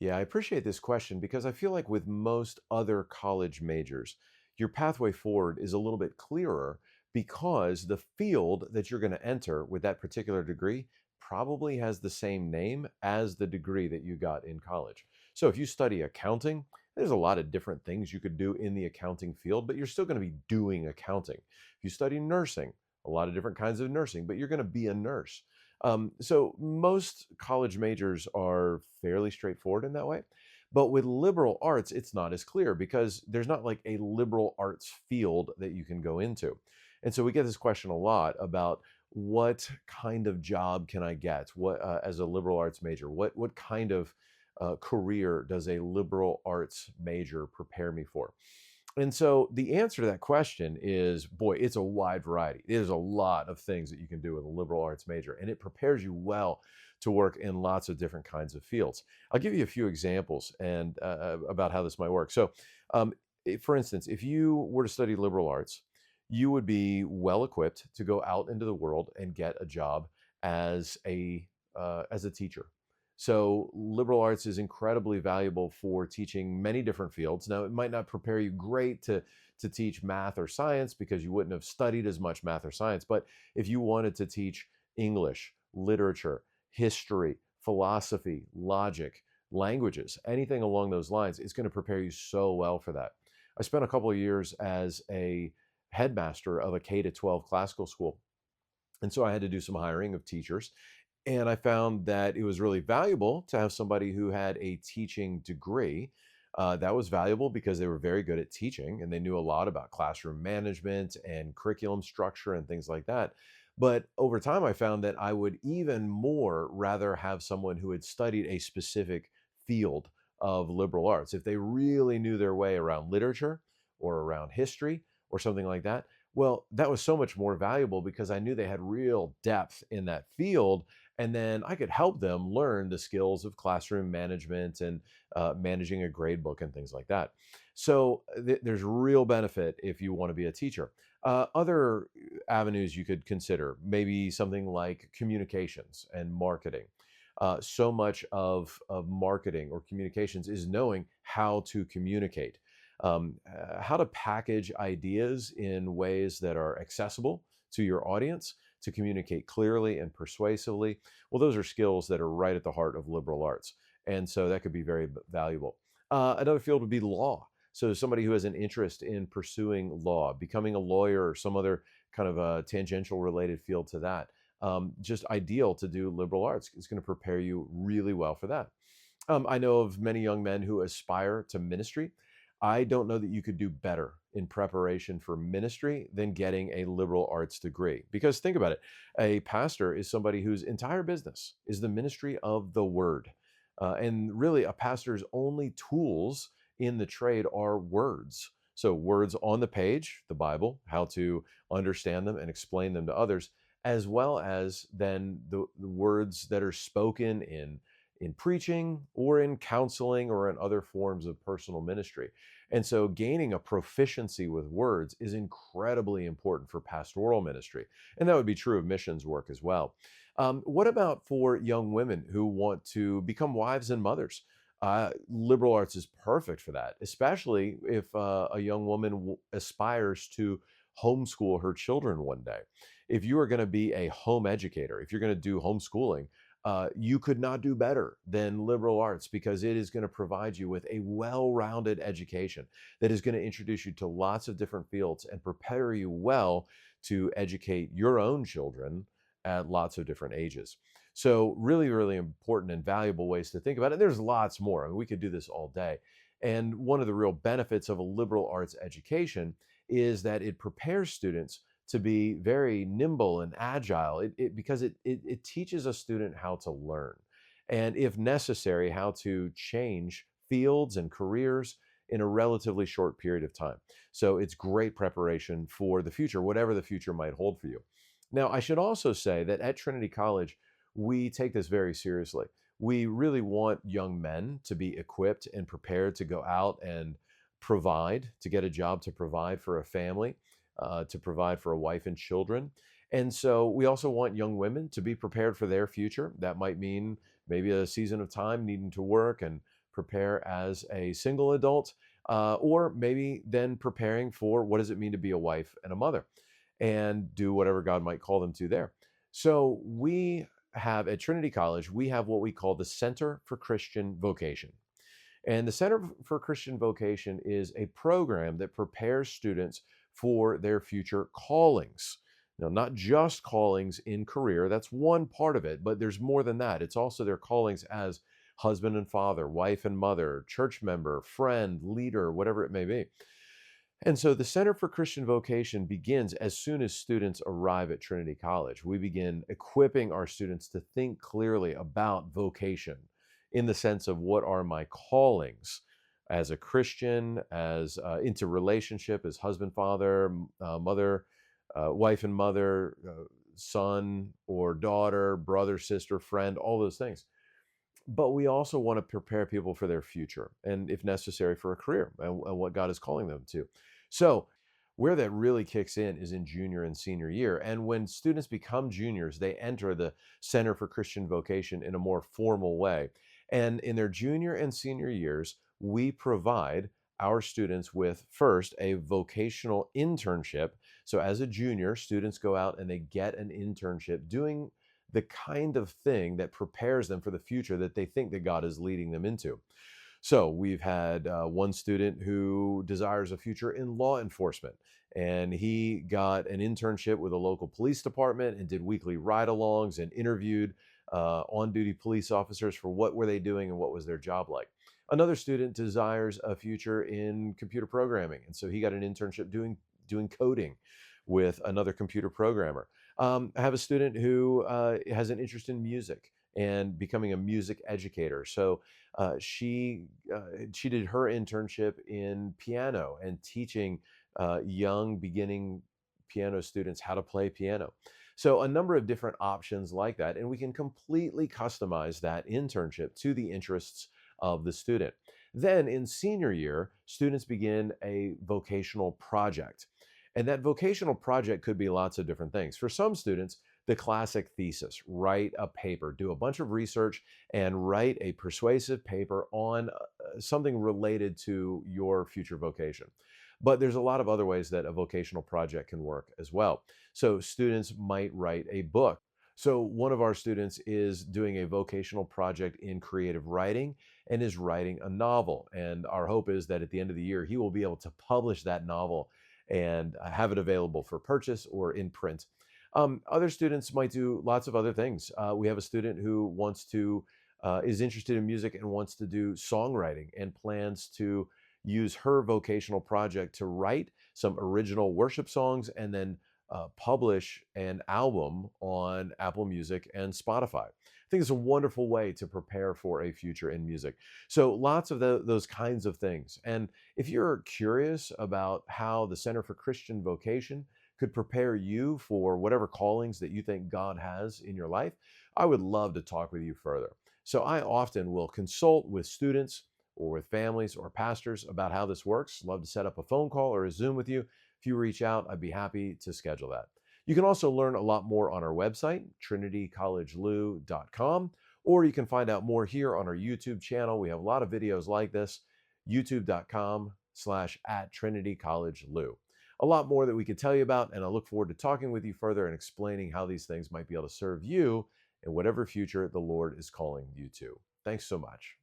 Yeah, I appreciate this question because I feel like with most other college majors, your pathway forward is a little bit clearer because the field that you're going to enter with that particular degree probably has the same name as the degree that you got in college. So if you study accounting, there's a lot of different things you could do in the accounting field, but you're still going to be doing accounting. If you study nursing, a lot of different kinds of nursing, but you're going to be a nurse. So most college majors are fairly straightforward in that way. But with liberal arts, it's not as clear because there's not like a liberal arts field that you can go into. And so we get this question a lot about what kind of job can I get? What as a liberal arts major? What kind of career does a liberal arts major prepare me for? And so the answer to that question is, boy, it's a wide variety. There's a lot of things that you can do with a liberal arts major, and it prepares you well to work in lots of different kinds of fields. I'll give you a few examples and about how this might work. So, for instance, if you were to study liberal arts, you would be well equipped to go out into the world and get a job as a teacher. So liberal arts is incredibly valuable for teaching many different fields. Now, it might not prepare you great to teach math or science because you wouldn't have studied as much math or science. But if you wanted to teach English, literature, history, philosophy, logic, languages, anything along those lines, it's going to prepare you so well for that. I spent a couple of years as a headmaster of a K to 12 classical school. And so I had to do some hiring of teachers. And I found that it was really valuable to have somebody who had a teaching degree. That was valuable because they were very good at teaching and they knew a lot about classroom management and curriculum structure and things like that. But over time, I found that I would even more rather have someone who had studied a specific field of liberal arts. If they really knew their way around literature or around history or something like that, well, that was so much more valuable because I knew they had real depth in that field. And then I could help them learn the skills of classroom management and managing a grade book and things like that. So there's real benefit if you want to be a teacher. Other avenues you could consider, maybe something like communications and marketing. So much of marketing or communications is knowing how to communicate, how to package ideas in ways that are accessible to your audience, to communicate clearly and persuasively. Well, those are skills that are right at the heart of liberal arts. And so that could be very valuable. Another field would be law. So somebody who has an interest in pursuing law, becoming a lawyer or some other kind of a tangential related field to that, just ideal to do liberal arts. It's going to prepare you really well for that. I know of many young men who aspire to ministry. I don't know that you could do better in preparation for ministry than getting a liberal arts degree. Because think about it, a pastor is somebody whose entire business is the ministry of the word. And really, a pastor's only tools in the trade are words. So, words on the page, the Bible, how to understand them and explain them to others, as well as then the words that are spoken in preaching or in counseling or in other forms of personal ministry. And so gaining a proficiency with words is incredibly important for pastoral ministry. And that would be true of missions work as well. What about for young women who want to become wives and mothers? Liberal arts is perfect for that, especially if a young woman aspires to homeschool her children one day. If you are going to be a home educator, if you're going to do homeschooling, you could not do better than liberal arts because it is going to provide you with a well-rounded education that is going to introduce you to lots of different fields and prepare you well to educate your own children at lots of different ages. So really, really important and valuable ways to think about it. There's lots more. I mean, we could do this all day. And one of the real benefits of a liberal arts education is that it prepares students to be very nimble and agile because it teaches a student how to learn. And if necessary, how to change fields and careers in a relatively short period of time. So it's great preparation for the future, whatever the future might hold for you. Now, I should also say that at Trinity College, we take this very seriously. We really want young men to be equipped and prepared to go out and provide, to get a job to provide for a family, to provide for a wife and children. And so we also want young women to be prepared for their future. That might mean maybe a season of time needing to work and prepare as a single adult, or maybe then preparing for what does it mean to be a wife and a mother, and do whatever God might call them to there. So we have at Trinity College, we have what we call the Center for Christian Vocation. And the Center for Christian Vocation is a program that prepares students for their future callings. Now, not just callings in career, that's one part of it, but there's more than that. It's also their callings as husband and father, wife and mother, church member, friend, leader, whatever it may be. And so the Center for Christian Vocation begins as soon as students arrive at Trinity College. We begin equipping our students to think clearly about vocation in the sense of what are my callings as a Christian, as into relationship, as husband, father, mother, wife and mother, son or daughter, brother, sister, friend, all those things. But we also want to prepare people for their future and, if necessary, for a career and what God is calling them to. So, where that really kicks in is in junior and senior year. And when students become juniors, they enter the Center for Christian Vocation in a more formal way. And in their junior and senior years, we provide our students with first a vocational internship. So, as a junior, students go out and they get an internship doing the kind of thing that prepares them for the future that they think that God is leading them into. So we've had one student who desires a future in law enforcement, and he got an internship with a local police department and did weekly ride-alongs and interviewed on-duty police officers for what were they doing and what was their job like. Another student desires a future in computer programming, and so he got an internship doing coding with another computer programmer. I have a student who has an interest in music and becoming a music educator. So she did her internship in piano and teaching young beginning piano students how to play piano. So a number of different options like that, and we can completely customize that internship to the interests of the student. Then in senior year, students begin a vocational project. And that vocational project could be lots of different things. For some students, the classic thesis, write a paper, do a bunch of research and write a persuasive paper on something related to your future vocation. But there's a lot of other ways that a vocational project can work as well. So students might write a book. So one of our students is doing a vocational project in creative writing and is writing a novel. And our hope is that at the end of the year, he will be able to publish that novel and have it available for purchase or in print. Other students might do lots of other things. We have a student who is interested in music and wants to do songwriting and plans to use her vocational project to write some original worship songs and then publish an album on Apple Music and Spotify. I think it's a wonderful way to prepare for a future in music. So lots of those kinds of things. And if you're curious about how the Center for Christian Vocation could prepare you for whatever callings that you think God has in your life, I would love to talk with you further. So I often will consult with students or with families or pastors about how this works. Love to set up a phone call or a Zoom with you. If you reach out, I'd be happy to schedule that. You can also learn a lot more on our website, trinitycollegelou.com, or you can find out more here on our YouTube channel. We have a lot of videos like this, youtube.com/@trinitycollegelou. A lot more that we could tell you about, and I look forward to talking with you further and explaining how these things might be able to serve you in whatever future the Lord is calling you to. Thanks so much.